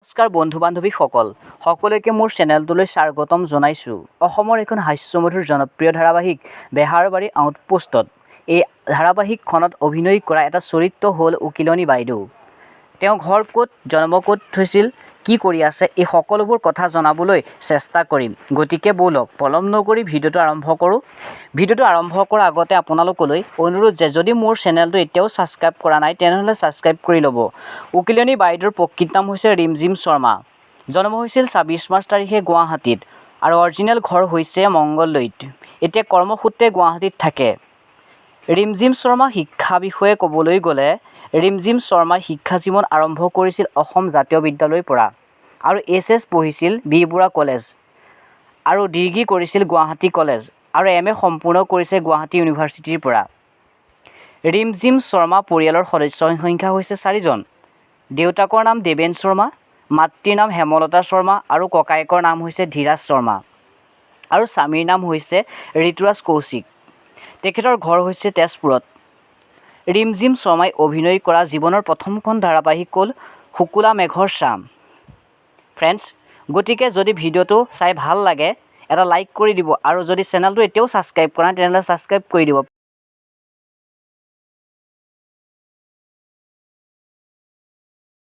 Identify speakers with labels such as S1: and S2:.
S1: নমস্কাৰ বন্ধু-বান্ধৱীসকল, সকলোকে মোৰ চেনেলটোলৈ স্বাগতম জনাইছোঁ। অসমৰ এখন হাস্যমধুৰ জনপ্ৰিয় ধাৰাবাহিক বেহাৰবাৰী আউটপোষ্টত এই ধাৰাবাহিকখনত অভিনয় কৰা এটা চৰিত্ৰ হ'ল উকিলনী বাইদেউ। তেওঁ ঘৰ ক'ত, জন্ম ক'ত হৈছিল, কি কৰি আছে, এই সকলোবোৰ কথা জনাবলৈ চেষ্টা কৰিম। গতিকে ব'লক পলম নকৰি ভিডিঅ'টো আৰম্ভ কৰোঁ। ভিডিঅ'টো আৰম্ভ কৰাৰ আগতে আপোনালোকলৈ অনুৰোধ যে যদি মোৰ চেনেলটো এতিয়াও ছাবস্ক্ৰাইব কৰা নাই তেনেহ'লে ছাবস্ক্ৰাইব কৰি ল'ব। উকিলনী বাইদেউৰ প্ৰকৃত নাম হৈছে ৰিমজিম শৰ্মা। জন্ম হৈছিল ২৬ মাৰ্চ তাৰিখে গুৱাহাটীত আৰু অৰিজিনেল ঘৰ হৈছে মংগলদৈত। এতিয়া কৰ্মসূত্ৰে গুৱাহাটীত থাকে। ৰিমজিম শৰ্মা শিক্ষা বিষয়ে ক'বলৈ গ'লে ৰিমজিম শৰ্মাই শিক্ষা জীৱন আৰম্ভ কৰিছিল অসম জাতীয় বিদ্যালয়ৰ পৰা আৰু এইচ পঢ়িছিল বি বৰুৱা কলেজ আৰু ডিগ্ৰী কৰিছিল গুৱাহাটী কলেজ আৰু MA সম্পূৰ্ণ কৰিছে গুৱাহাটী ইউনিভাৰ্চিটিৰ পৰা। ৰিমজিম শৰ্মা পৰিয়ালৰ সদস্য সংখ্যা হৈছে 4জন। দেউতাকৰ নাম দেৱেন শৰ্মা, মাতৃৰ নাম হেমলতা শৰ্মা আৰু ককায়েকৰ নাম হৈছে ধীৰাজ শৰ্মা আৰু স্বামীৰ নাম হৈছে ঋতুৰাজ কৌশিক। তেখেতৰ ঘৰ হৈছে তেজপুৰত। ৰিমজিম শৰ্মাই অভিনয় কৰা জীৱনৰ প্ৰথমখন ধাৰাবাহিক হ'ল শুকুলা মেঘৰ চাম। ফ্ৰেণ্ডছ, গতিকে যদি ভিডিঅ'টো চাই ভাল লাগে এটা লাইক কৰি দিব আৰু যদি চেনেলটো এতিয়াও ছাবস্ক্ৰাইব কৰা নাই তেনেহ'লে ছাবস্ক্ৰাইব কৰি দিব।